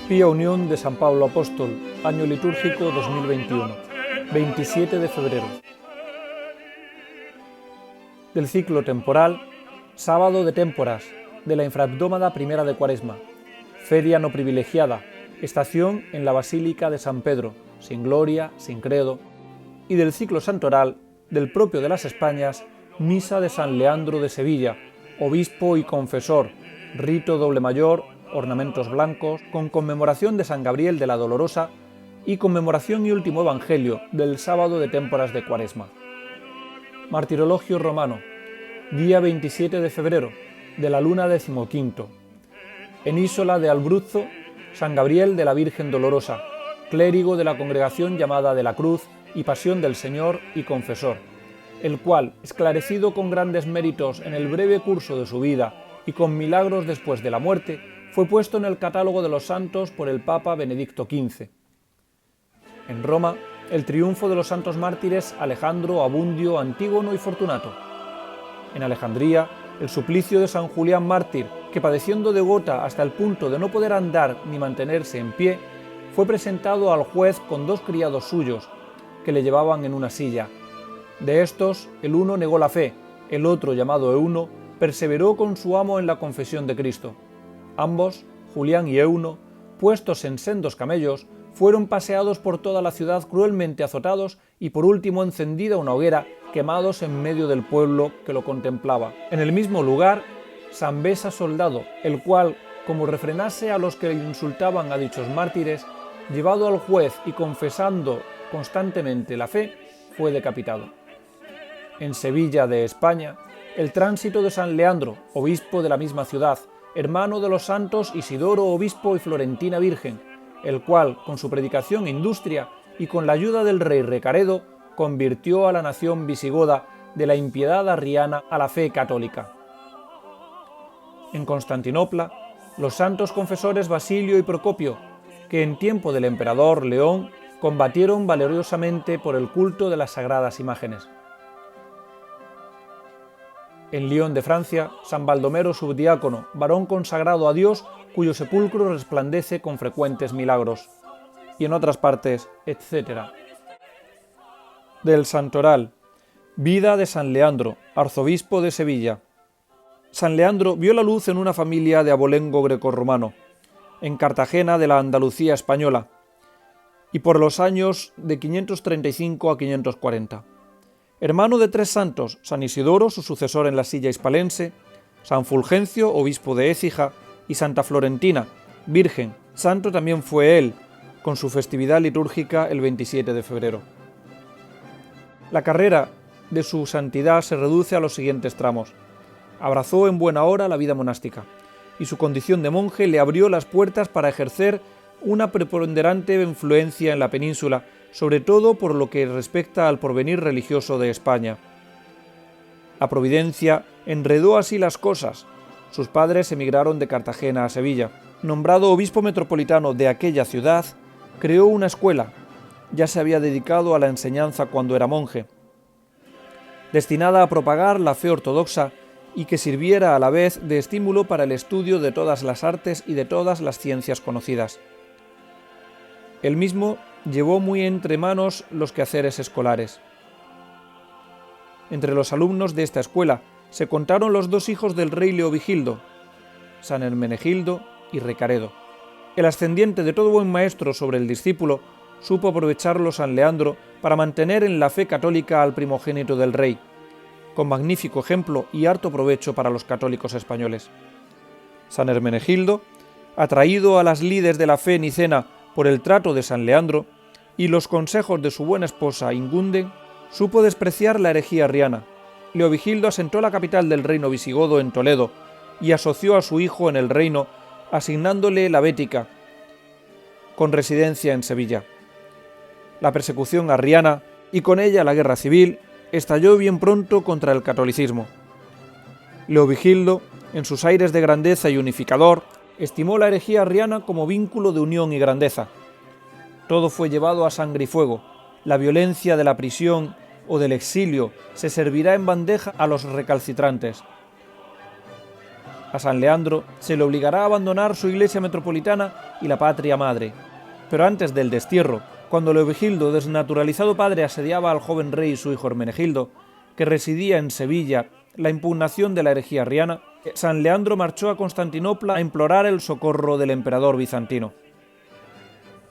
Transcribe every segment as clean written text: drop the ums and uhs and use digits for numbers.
Pía Unión de San Pablo Apóstol, año litúrgico 2021, 27 de febrero. Del ciclo temporal, sábado de témporas, de la infrahebdómada primera de Cuaresma, feria no privilegiada, estación en la Basílica de San Pedro, sin gloria, sin credo, y del ciclo santoral, del propio de las Españas, misa de San Leandro de Sevilla, obispo y confesor, rito doble mayor, ornamentos blancos, con conmemoración de San Gabriel de la Dolorosa y conmemoración y último evangelio del sábado de témporas de Cuaresma. Martirologio romano, día 27 de febrero, de la luna 15. En Isola de Abruzzo, San Gabriel de la Virgen Dolorosa, clérigo de la congregación llamada de la Cruz y Pasión del Señor y confesor, el cual, esclarecido con grandes méritos en el breve curso de su vida y con milagros después de la muerte, fue puesto en el catálogo de los santos por el Papa Benedicto XV. En Roma, el triunfo de los santos mártires Alejandro, Abundio, Antígono y Fortunato. En Alejandría, el suplicio de San Julián mártir, que padeciendo de gota hasta el punto de no poder andar ni mantenerse en pie, fue presentado al juez con 2 criados suyos, que le llevaban en una silla. De estos, el uno negó la fe, el otro, llamado Euno, perseveró con su amo en la confesión de Cristo. Ambos, Julián y Euno, puestos en sendos camellos, fueron paseados por toda la ciudad cruelmente azotados y por último encendida una hoguera, quemados en medio del pueblo que lo contemplaba. En el mismo lugar, San Besa soldado, el cual, como refrenase a los que insultaban a dichos mártires, llevado al juez y confesando constantemente la fe, fue decapitado. En Sevilla de España, el tránsito de San Leandro, obispo de la misma ciudad, hermano de los santos Isidoro obispo y Florentina Virgen, el cual, con su predicación e industria y con la ayuda del rey Recaredo, convirtió a la nación visigoda de la impiedad arriana a la fe católica. En Constantinopla, los santos confesores Basilio y Procopio, que en tiempo del emperador León combatieron valorosamente por el culto de las sagradas imágenes. En Lyon de Francia, San Baldomero subdiácono, varón consagrado a Dios, cuyo sepulcro resplandece con frecuentes milagros. Y en otras partes, etc. Del Santoral, vida de San Leandro, arzobispo de Sevilla. San Leandro vio la luz en una familia de abolengo grecorromano, en Cartagena de la Andalucía española, y por los años de 535 a 540. Hermano de 3 santos, San Isidoro, su sucesor en la silla hispalense, San Fulgencio, obispo de Écija, y Santa Florentina, virgen, santo también fue él, con su festividad litúrgica el 27 de febrero. La carrera de su santidad se reduce a los siguientes tramos. Abrazó en buena hora la vida monástica, y su condición de monje le abrió las puertas para ejercer una preponderante influencia en la península, sobre todo por lo que respecta al porvenir religioso de España. La providencia enredó así las cosas. Sus padres emigraron de Cartagena a Sevilla. Nombrado obispo metropolitano de aquella ciudad, creó una escuela. Ya se había dedicado a la enseñanza cuando era monje, destinada a propagar la fe ortodoxa y que sirviera a la vez de estímulo para el estudio de todas las artes y de todas las ciencias conocidas. Él mismo llevó muy entre manos los quehaceres escolares. Entre los alumnos de esta escuela se contaron los 2 hijos del rey Leovigildo, San Hermenegildo y Recaredo. El ascendiente de todo buen maestro sobre el discípulo supo aprovecharlo San Leandro para mantener en la fe católica al primogénito del rey, con magnífico ejemplo y harto provecho para los católicos españoles. San Hermenegildo, atraído a las lides de la fe nicena por el trato de San Leandro y los consejos de su buena esposa Ingunde, supo despreciar la herejía arriana. Leovigildo asentó la capital del reino visigodo en Toledo y asoció a su hijo en el reino, asignándole la Bética, con residencia en Sevilla. La persecución arriana, y con ella la guerra civil, estalló bien pronto contra el catolicismo. Leovigildo, en sus aires de grandeza y unificador, estimó la herejía arriana como vínculo de unión y grandeza. Todo fue llevado a sangre y fuego, la violencia de la prisión o del exilio se servirá en bandeja a los recalcitrantes. A San Leandro se le obligará a abandonar su iglesia metropolitana y la patria madre. Pero antes del destierro, cuando Leovigildo, desnaturalizado padre, asediaba al joven rey y su hijo Hermenegildo, que residía en Sevilla, la impugnación de la herejía arriana, San Leandro marchó a Constantinopla a implorar el socorro del emperador bizantino.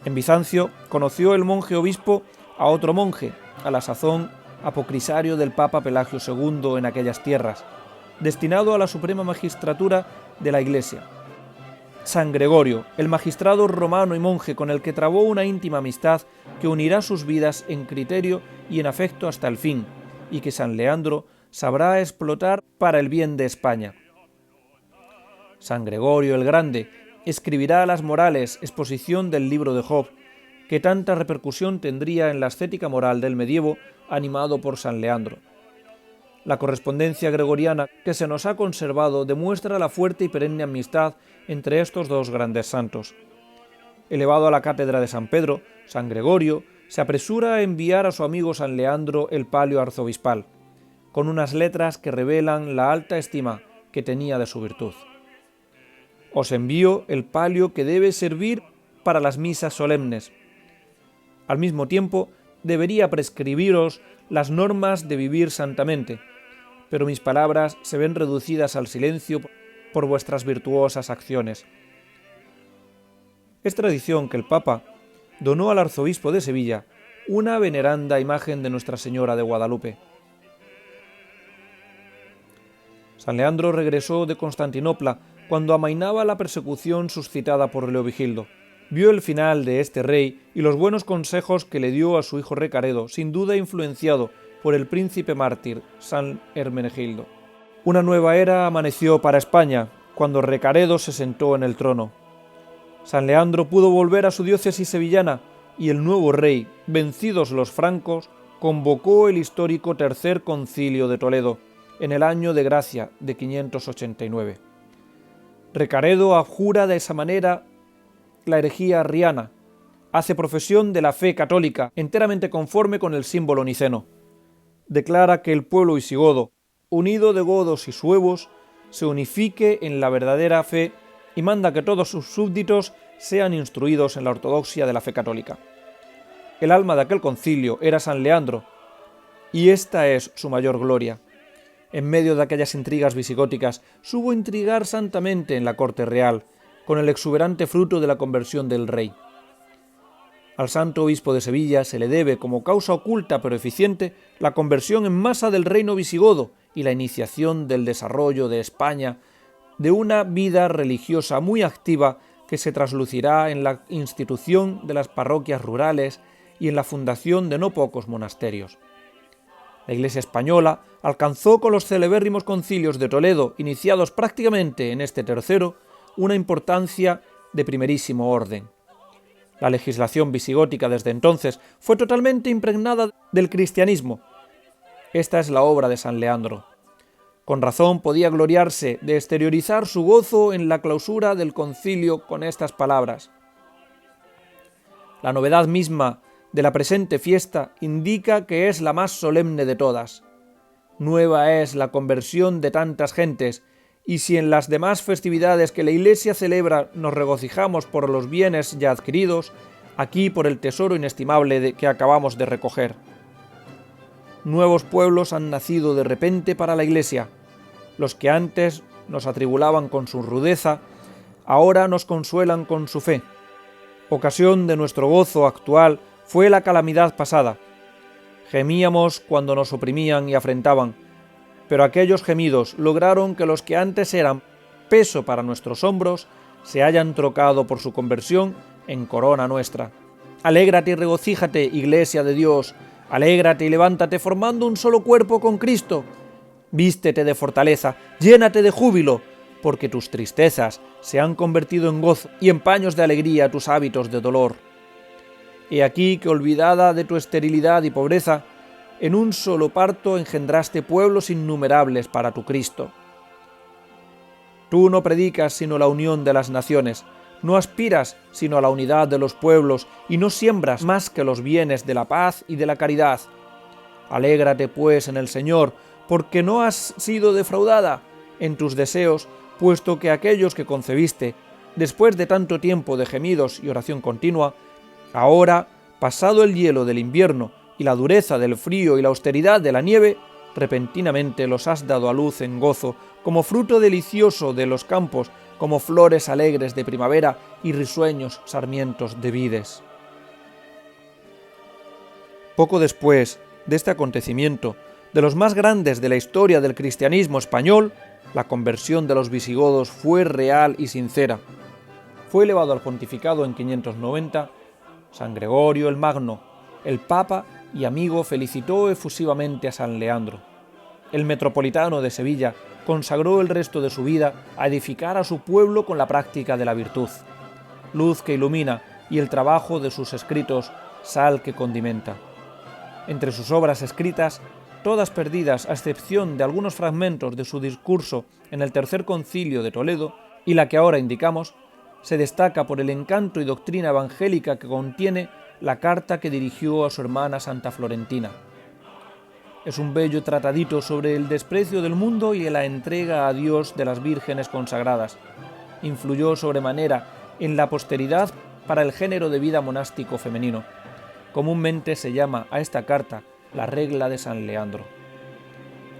En Bizancio conoció el monje obispo a otro monje, a la sazón apocrisario del Papa Pelagio II en aquellas tierras, destinado a la suprema magistratura de la Iglesia. San Gregorio, el magistrado romano y monje con el que trabó una íntima amistad que unirá sus vidas en criterio y en afecto hasta el fin, y que San Leandro sabrá explotar para el bien de España. San Gregorio el Grande escribirá las Morales, exposición del libro de Job, que tanta repercusión tendría en la ascética moral del medievo, animado por San Leandro. La correspondencia gregoriana que se nos ha conservado demuestra la fuerte y perenne amistad entre estos dos grandes santos. Elevado a la cátedra de San Pedro, San Gregorio se apresura a enviar a su amigo San Leandro el palio arzobispal, con unas letras que revelan la alta estima que tenía de su virtud. Os envío el palio que debe servir para las misas solemnes. Al mismo tiempo, debería prescribiros las normas de vivir santamente, pero mis palabras se ven reducidas al silencio por vuestras virtuosas acciones. Es tradición que el Papa donó al arzobispo de Sevilla una veneranda imagen de Nuestra Señora de Guadalupe. San Leandro regresó de Constantinopla cuando amainaba la persecución suscitada por Leovigildo. Vio el final de este rey y los buenos consejos que le dio a su hijo Recaredo, sin duda influenciado por el príncipe mártir San Hermenegildo. Una nueva era amaneció para España cuando Recaredo se sentó en el trono. San Leandro pudo volver a su diócesis sevillana y el nuevo rey, vencidos los francos, convocó el histórico Tercer Concilio de Toledo en el año de gracia de 589. Recaredo abjura de esa manera la herejía arriana, hace profesión de la fe católica enteramente conforme con el símbolo niceno. Declara que el pueblo visigodo, unido de godos y suevos, se unifique en la verdadera fe y manda que todos sus súbditos sean instruidos en la ortodoxia de la fe católica. El alma de aquel concilio era San Leandro, y esta es su mayor gloria. En medio de aquellas intrigas visigóticas, supo intrigar santamente en la corte real, con el exuberante fruto de la conversión del rey. Al santo obispo de Sevilla se le debe, como causa oculta pero eficiente, la conversión en masa del reino visigodo y la iniciación del desarrollo de España de una vida religiosa muy activa que se traslucirá en la institución de las parroquias rurales y en la fundación de no pocos monasterios. La Iglesia española alcanzó con los celebérrimos concilios de Toledo, iniciados prácticamente en este tercero, una importancia de primerísimo orden. La legislación visigótica desde entonces fue totalmente impregnada del cristianismo. Esta es la obra de San Leandro. Con razón podía gloriarse de exteriorizar su gozo en la clausura del concilio con estas palabras: la novedad misma de la presente fiesta indica que es la más solemne de todas. Nueva es la conversión de tantas gentes, y si en las demás festividades que la Iglesia celebra nos regocijamos por los bienes ya adquiridos, aquí por el tesoro inestimable que acabamos de recoger. Nuevos pueblos han nacido de repente para la Iglesia. Los que antes nos atribulaban con su rudeza, ahora nos consuelan con su fe. Ocasión de nuestro gozo actual fue la calamidad pasada. Gemíamos cuando nos oprimían y afrentaban, pero aquellos gemidos lograron que los que antes eran peso para nuestros hombros se hayan trocado por su conversión en corona nuestra. Alégrate y regocíjate, Iglesia de Dios, alégrate y levántate formando un solo cuerpo con Cristo. Vístete de fortaleza, llénate de júbilo, porque tus tristezas se han convertido en gozo y en paños de alegría tus hábitos de dolor. He aquí que, olvidada de tu esterilidad y pobreza, en un solo parto engendraste pueblos innumerables para tu Cristo. Tú no predicas sino la unión de las naciones, no aspiras sino a la unidad de los pueblos y no siembras más que los bienes de la paz y de la caridad. Alégrate, pues, en el Señor, porque no has sido defraudada en tus deseos, puesto que aquellos que concebiste, después de tanto tiempo de gemidos y oración continua, ahora, pasado el hielo del invierno y la dureza del frío y la austeridad de la nieve, repentinamente los has dado a luz en gozo, como fruto delicioso de los campos, como flores alegres de primavera y risueños sarmientos de vides. Poco después de este acontecimiento, de los más grandes de la historia del cristianismo español, la conversión de los visigodos fue real y sincera. Fue elevado al pontificado en 590, San Gregorio el Magno, el Papa y amigo, felicitó efusivamente a San Leandro. El metropolitano de Sevilla consagró el resto de su vida a edificar a su pueblo con la práctica de la virtud, luz que ilumina, y el trabajo de sus escritos, sal que condimenta. Entre sus obras escritas, todas perdidas a excepción de algunos fragmentos de su discurso en el Tercer Concilio de Toledo, y la que ahora indicamos, se destaca por el encanto y doctrina evangélica que contiene la carta que dirigió a su hermana Santa Florentina. Es un bello tratadito sobre el desprecio del mundo y la entrega a Dios de las vírgenes consagradas. Influyó sobremanera en la posteridad para el género de vida monástico femenino. Comúnmente se llama a esta carta la regla de San Leandro.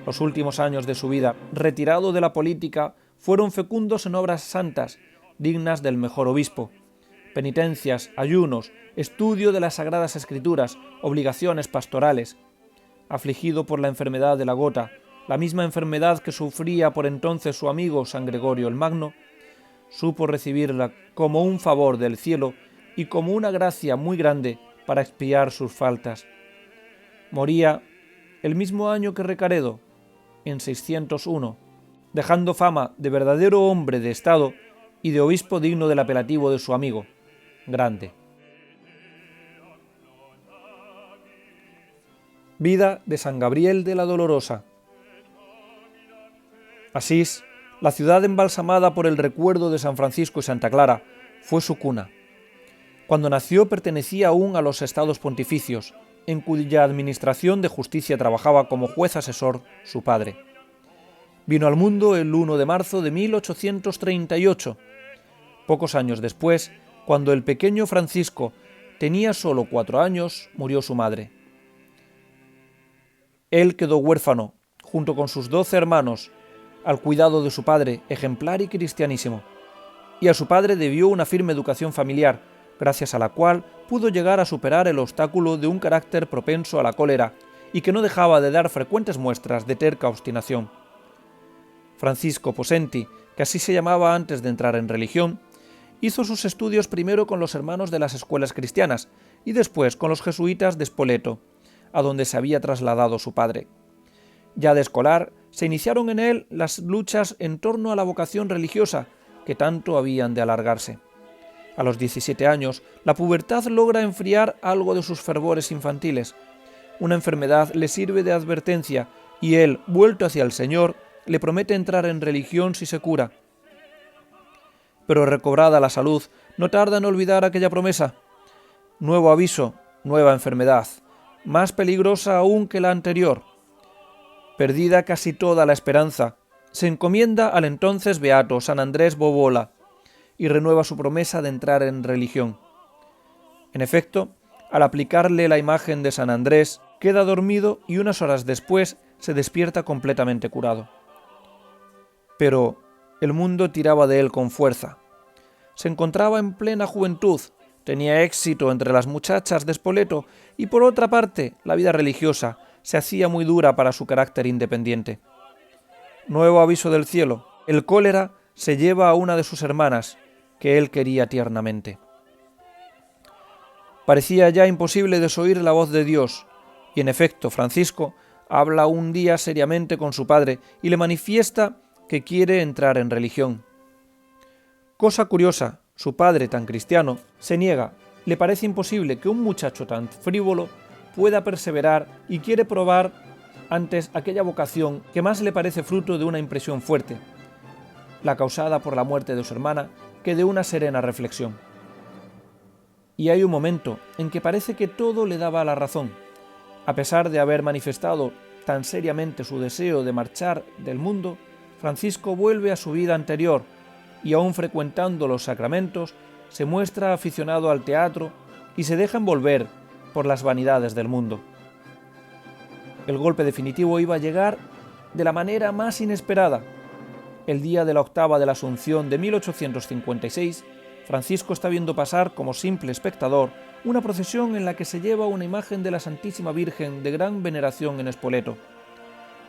Los últimos años de su vida, retirado de la política, fueron fecundos en obras santas, dignas del mejor obispo. Penitencias, ayunos, estudio de las Sagradas Escrituras, obligaciones pastorales. Afligido por la enfermedad de la gota, la misma enfermedad que sufría por entonces su amigo San Gregorio el Magno, supo recibirla como un favor del cielo y como una gracia muy grande para expiar sus faltas. Moría el mismo año que Recaredo, en 601, dejando fama de verdadero hombre de Estado y de obispo digno del apelativo de su amigo, grande. Vida de San Gabriel de la Dolorosa. Asís, la ciudad embalsamada por el recuerdo de San Francisco y Santa Clara, fue su cuna. Cuando nació pertenecía aún a los estados pontificios, en cuya administración de justicia trabajaba como juez asesor su padre. Vino al mundo el 1 de marzo de 1838. Pocos años después, cuando el pequeño Francisco tenía solo 4 años, murió su madre. Él quedó huérfano, junto con sus 12 hermanos, al cuidado de su padre, ejemplar y cristianísimo. Y a su padre debió una firme educación familiar, gracias a la cual pudo llegar a superar el obstáculo de un carácter propenso a la cólera y que no dejaba de dar frecuentes muestras de terca obstinación. Francisco Possenti, que así se llamaba antes de entrar en religión, hizo sus estudios primero con los hermanos de las escuelas cristianas y después con los jesuitas de Spoleto, a donde se había trasladado su padre. Ya de escolar, se iniciaron en él las luchas en torno a la vocación religiosa, que tanto habían de alargarse. A los 17 años, la pubertad logra enfriar algo de sus fervores infantiles. Una enfermedad le sirve de advertencia y él, vuelto hacia el Señor, le promete entrar en religión si se cura. Pero recobrada la salud, no tarda en olvidar aquella promesa. Nuevo aviso, nueva enfermedad, más peligrosa aún que la anterior. Perdida casi toda la esperanza, se encomienda al entonces beato San Andrés Bobola y renueva su promesa de entrar en religión. En efecto, al aplicarle la imagen de San Andrés, queda dormido y unas horas después se despierta completamente curado. Pero el mundo tiraba de él con fuerza. Se encontraba en plena juventud, tenía éxito entre las muchachas de Spoleto y por otra parte la vida religiosa se hacía muy dura para su carácter independiente. Nuevo aviso del cielo, el cólera se lleva a una de sus hermanas, que él quería tiernamente. Parecía ya imposible desoír la voz de Dios, y en efecto Francisco habla un día seriamente con su padre y le manifiesta que quiere entrar en religión. Cosa curiosa, su padre, tan cristiano, se niega. Le parece imposible que un muchacho tan frívolo pueda perseverar y quiere probar antes aquella vocación que más le parece fruto de una impresión fuerte, la causada por la muerte de su hermana, que de una serena reflexión. Y hay un momento en que parece que todo le daba la razón. A pesar de haber manifestado tan seriamente su deseo de marchar del mundo, Francisco vuelve a su vida anterior y, aún frecuentando los sacramentos, se muestra aficionado al teatro y se deja envolver por las vanidades del mundo. El golpe definitivo iba a llegar de la manera más inesperada. El día de la octava de la Asunción de 1856, Francisco está viendo pasar como simple espectador una procesión en la que se lleva una imagen de la Santísima Virgen de gran veneración en Spoleto,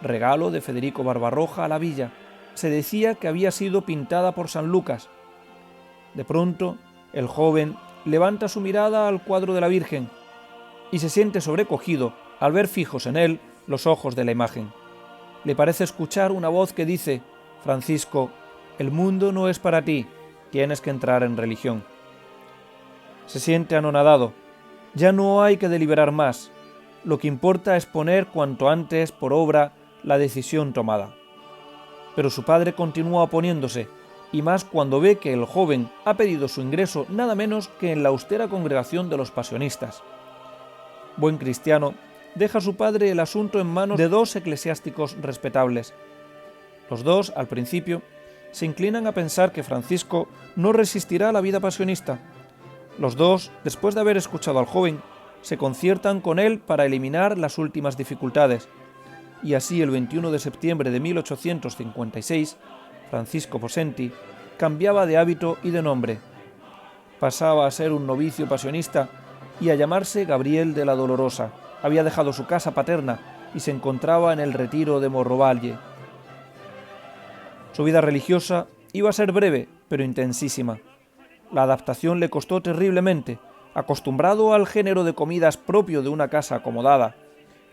regalo de Federico Barbarroja a la villa. Se decía que había sido pintada por San Lucas. De pronto, el joven levanta su mirada al cuadro de la Virgen y se siente sobrecogido al ver fijos en él los ojos de la imagen. Le parece escuchar una voz que dice: «Francisco, el mundo no es para ti, tienes que entrar en religión». Se siente anonadado. Ya no hay que deliberar más. Lo que importa es poner cuanto antes por obra la decisión tomada. Pero su padre continúa oponiéndose, y más cuando ve que el joven ha pedido su ingreso nada menos que en la austera congregación de los pasionistas. Buen cristiano, deja a su padre el asunto en manos de dos eclesiásticos respetables. Los dos, al principio, se inclinan a pensar que Francisco no resistirá a la vida pasionista. Los dos, después de haber escuchado al joven, se conciertan con él para eliminar las últimas dificultades, y así el 21 de septiembre de 1856, Francisco Possenti cambiaba de hábito y de nombre. Pasaba a ser un novicio pasionista y a llamarse Gabriel de la Dolorosa. Había dejado su casa paterna y se encontraba en el retiro de Morrovalle. Su vida religiosa iba a ser breve, pero intensísima. La adaptación le costó terriblemente. Acostumbrado al género de comidas propio de una casa acomodada,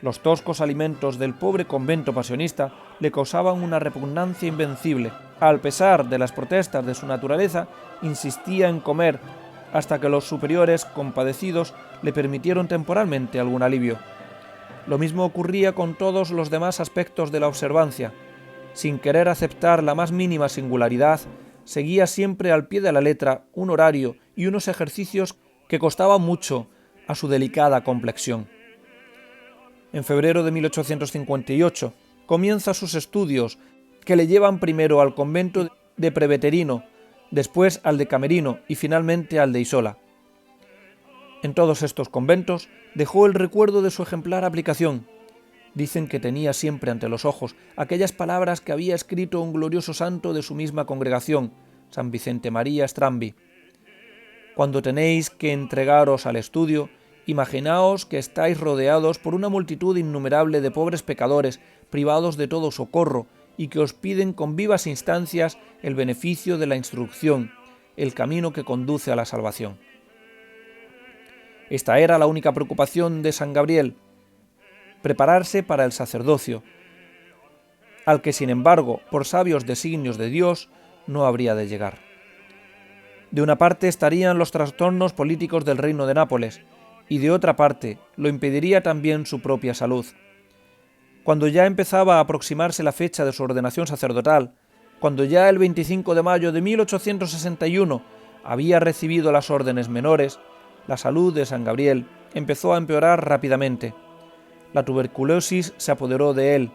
los toscos alimentos del pobre convento pasionista le causaban una repugnancia invencible. Al pesar de las protestas de su naturaleza, insistía en comer, hasta que los superiores, compadecidos, le permitieron temporalmente algún alivio. Lo mismo ocurría con todos los demás aspectos de la observancia. Sin querer aceptar la más mínima singularidad, seguía siempre al pie de la letra un horario y unos ejercicios que costaban mucho a su delicada complexión. En febrero de 1858 comienza sus estudios, que le llevan primero al convento de Preveterino, después al de Camerino y finalmente al de Isola. En todos estos conventos dejó el recuerdo de su ejemplar aplicación. Dicen que tenía siempre ante los ojos aquellas palabras que había escrito un glorioso santo de su misma congregación, San Vicente María Strambi: «Cuando tenéis que entregaros al estudio, imaginaos que estáis rodeados por una multitud innumerable de pobres pecadores privados de todo socorro y que os piden con vivas instancias el beneficio de la instrucción, el camino que conduce a la salvación». Esta era la única preocupación de San Gabriel: prepararse para el sacerdocio, al que, sin embargo, por sabios designios de Dios, no habría de llegar. De una parte estarían los trastornos políticos del reino de Nápoles, y de otra parte lo impediría también su propia salud. Cuando ya empezaba a aproximarse la fecha de su ordenación sacerdotal, cuando ya el 25 de mayo de 1861 había recibido las órdenes menores, la salud de San Gabriel empezó a empeorar rápidamente. La tuberculosis se apoderó de él.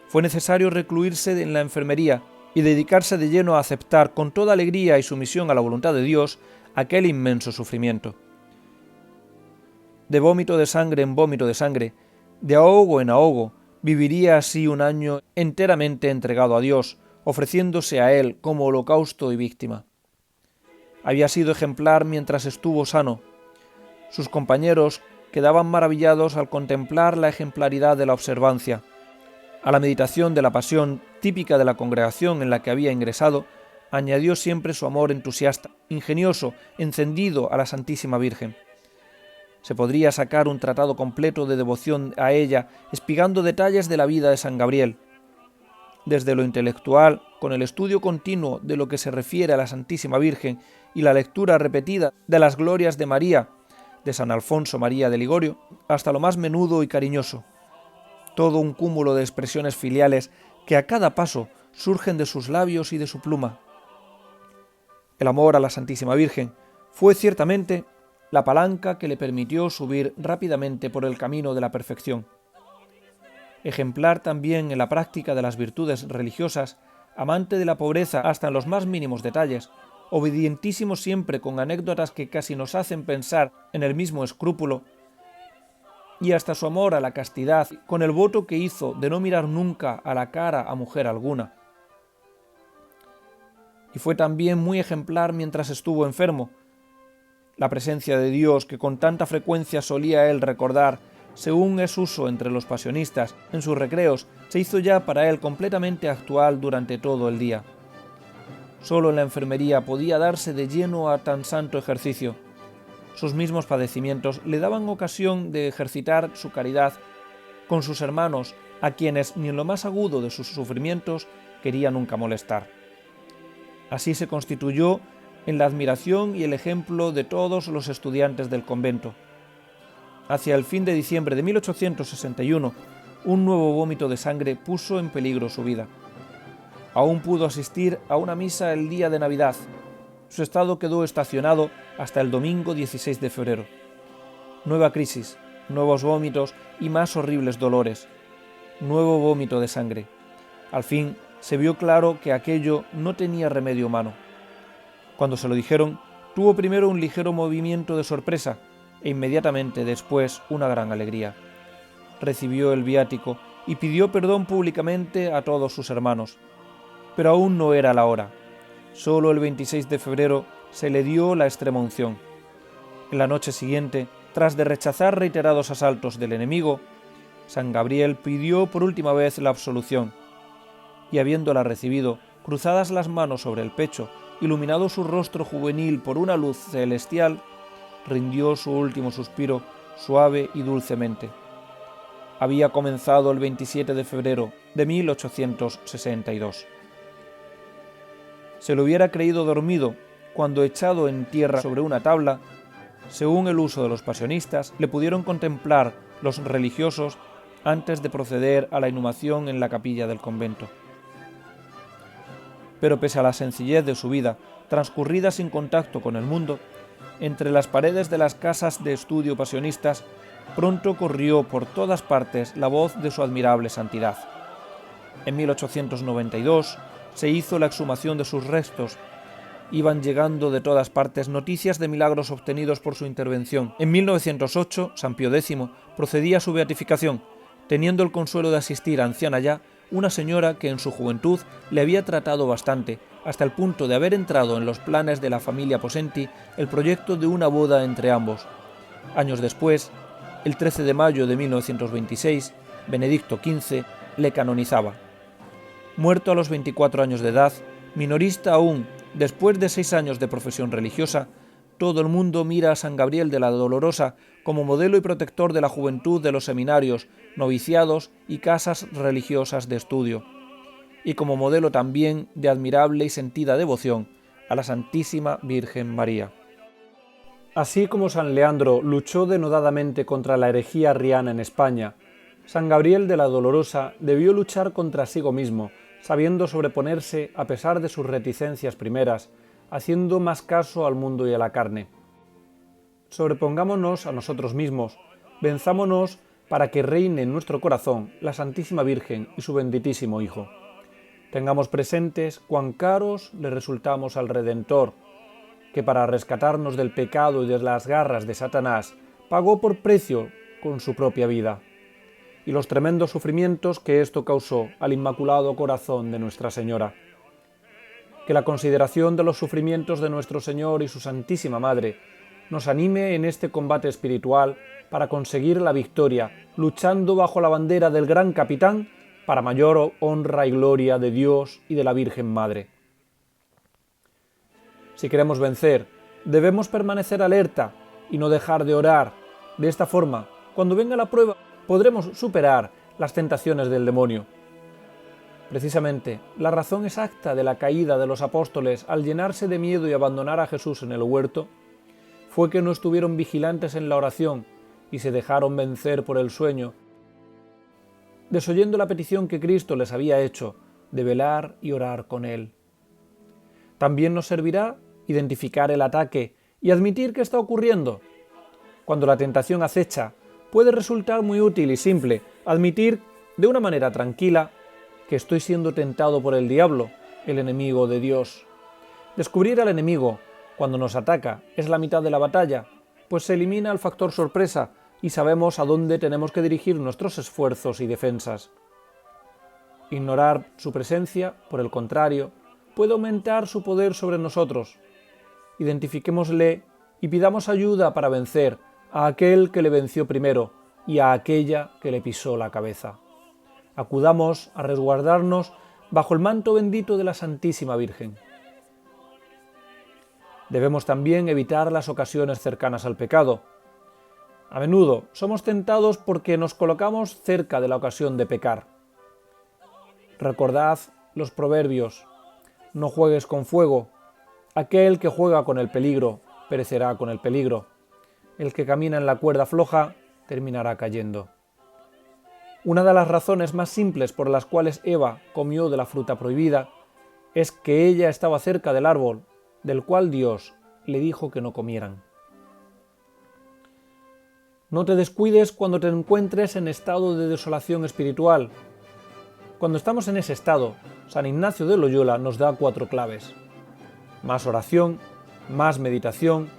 Fue necesario recluirse en la enfermería y dedicarse de lleno a aceptar con toda alegría y sumisión a la voluntad de Dios aquel inmenso sufrimiento. De vómito de sangre en vómito de sangre, de ahogo en ahogo, viviría así un año enteramente entregado a Dios, ofreciéndose a Él como holocausto y víctima. Había sido ejemplar mientras estuvo sano. Sus compañeros quedaban maravillados al contemplar la ejemplaridad de la observancia. A la meditación de la pasión típica de la congregación en la que había ingresado, añadió siempre su amor entusiasta, ingenioso, encendido a la Santísima Virgen. Se podría sacar un tratado completo de devoción a ella, espigando detalles de la vida de San Gabriel. Desde lo intelectual, con el estudio continuo de lo que se refiere a la Santísima Virgen y la lectura repetida de las glorias de María, de San Alfonso María de Ligorio, hasta lo más menudo y cariñoso. Todo un cúmulo de expresiones filiales que a cada paso surgen de sus labios y de su pluma. El amor a la Santísima Virgen fue ciertamente la palanca que le permitió subir rápidamente por el camino de la perfección. ejemplar también en la práctica de las virtudes religiosas, amante de la pobreza hasta en los más mínimos detalles, obedientísimo siempre con anécdotas que casi nos hacen pensar en el mismo escrúpulo, y hasta su amor a la castidad, con el voto que hizo de no mirar nunca a la cara a mujer alguna. Y fue también muy ejemplar mientras estuvo enfermo. La presencia de Dios que con tanta frecuencia solía él recordar, según es uso entre los pasionistas, en sus recreos, se hizo ya para él completamente actual durante todo el día. Solo en la enfermería podía darse de lleno a tan santo ejercicio. Sus mismos padecimientos le daban ocasión de ejercitar su caridad con sus hermanos, a quienes ni en lo más agudo de sus sufrimientos quería nunca molestar. Así se constituyó en la admiración y el ejemplo de todos los estudiantes del convento. Hacia el fin de diciembre de 1861, un nuevo vómito de sangre puso en peligro su vida. Aún pudo asistir a una misa el día de Navidad. Su estado quedó estacionado hasta el domingo 16 de febrero. Nueva crisis, nuevos vómitos y más horribles dolores. Nuevo vómito de sangre. Al fin se vio claro que aquello no tenía remedio humano. Cuando se lo dijeron, tuvo primero un ligero movimiento de sorpresa e inmediatamente después una gran alegría. Recibió el viático y pidió perdón públicamente a todos sus hermanos. Pero aún no era la hora. Solo el 26 de febrero se le dio la extrema unción. En la noche siguiente, tras de rechazar reiterados asaltos del enemigo, San Gabriel pidió por última vez la absolución, y habiéndola recibido, cruzadas las manos sobre el pecho, iluminado su rostro juvenil por una luz celestial, rindió su último suspiro suave y dulcemente. Había comenzado el 27 de febrero de 1862. Se lo hubiera creído dormido cuando, echado en tierra sobre una tabla, según el uso de los pasionistas, le pudieron contemplar los religiosos antes de proceder a la inhumación en la capilla del convento. Pero pese a la sencillez de su vida, transcurrida sin contacto con el mundo, entre las paredes de las casas de estudio pasionistas, pronto corrió por todas partes la voz de su admirable santidad. En 1892 se hizo la exhumación de sus restos. Iban llegando de todas partes noticias de milagros obtenidos por su intervención. En 1908, San Pío X procedía a su beatificación, teniendo el consuelo de asistir, anciana ya, una señora que en su juventud le había tratado bastante, hasta el punto de haber entrado en los planes de la familia Possenti el proyecto de una boda entre ambos. Años después, el 13 de mayo de 1926, Benedicto XV le canonizaba. Muerto a los 24 años de edad, minorista aún, después de 6 años de profesión religiosa, todo el mundo mira a San Gabriel de la Dolorosa como modelo y protector de la juventud de los seminarios, noviciados y casas religiosas de estudio, y como modelo también de admirable y sentida devoción a la Santísima Virgen María. Así como San Leandro luchó denodadamente contra la herejía arriana en España, San Gabriel de la Dolorosa debió luchar contra sí mismo, sabiendo sobreponerse a pesar de sus reticencias primeras, haciendo más caso al mundo y a la carne. Sobrepongámonos a nosotros mismos, venzámonos para que reine en nuestro corazón la Santísima Virgen y su benditísimo Hijo. Tengamos presentes cuán caros le resultamos al Redentor, que para rescatarnos del pecado y de las garras de Satanás, pagó por precio con su propia vida, y los tremendos sufrimientos que esto causó al Inmaculado Corazón de Nuestra Señora. Que la consideración de los sufrimientos de nuestro Señor y su Santísima Madre nos anime en este combate espiritual para conseguir la victoria, luchando bajo la bandera del gran capitán para mayor honra y gloria de Dios y de la Virgen Madre. Si queremos vencer, debemos permanecer alerta y no dejar de orar. De esta forma, cuando venga la prueba, podremos superar las tentaciones del demonio. Precisamente, la razón exacta de la caída de los apóstoles al llenarse de miedo y abandonar a Jesús en el huerto fue que no estuvieron vigilantes en la oración y se dejaron vencer por el sueño, desoyendo la petición que Cristo les había hecho de velar y orar con Él. También nos servirá identificar el ataque y admitir que está ocurriendo. Cuando la tentación acecha, puede resultar muy útil y simple admitir de una manera tranquila que estoy siendo tentado por el diablo, el enemigo de Dios. Descubrir al enemigo cuando nos ataca es la mitad de la batalla, pues se elimina el factor sorpresa y sabemos a dónde tenemos que dirigir nuestros esfuerzos y defensas. Ignorar su presencia, por el contrario, puede aumentar su poder sobre nosotros. Identifiquémosle y pidamos ayuda para vencer a aquel que le venció primero y a aquella que le pisó la cabeza. Acudamos a resguardarnos bajo el manto bendito de la Santísima Virgen. Debemos también evitar las ocasiones cercanas al pecado. A menudo somos tentados porque nos colocamos cerca de la ocasión de pecar. Recordad los proverbios: no juegues con fuego, aquel que juega con el peligro perecerá con el peligro, el que camina en la cuerda floja terminará cayendo. Una de las razones más simples por las cuales Eva comió de la fruta prohibida es que ella estaba cerca del árbol del cual Dios le dijo que no comieran. No te descuides cuando te encuentres en estado de desolación espiritual. Cuando estamos en ese estado, San Ignacio de Loyola nos da 4 claves. Más oración, más meditación,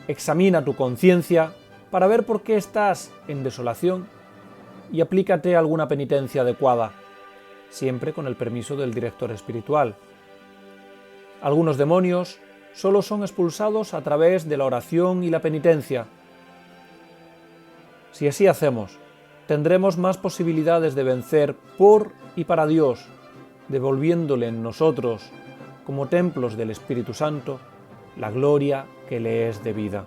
examina tu conciencia para ver por qué estás en desolación y aplícate alguna penitencia adecuada, siempre con el permiso del director espiritual. Algunos demonios solo son expulsados a través de la oración y la penitencia. Si así hacemos, tendremos más posibilidades de vencer por y para Dios, devolviéndole en nosotros, como templos del Espíritu Santo, la gloria que le es debida.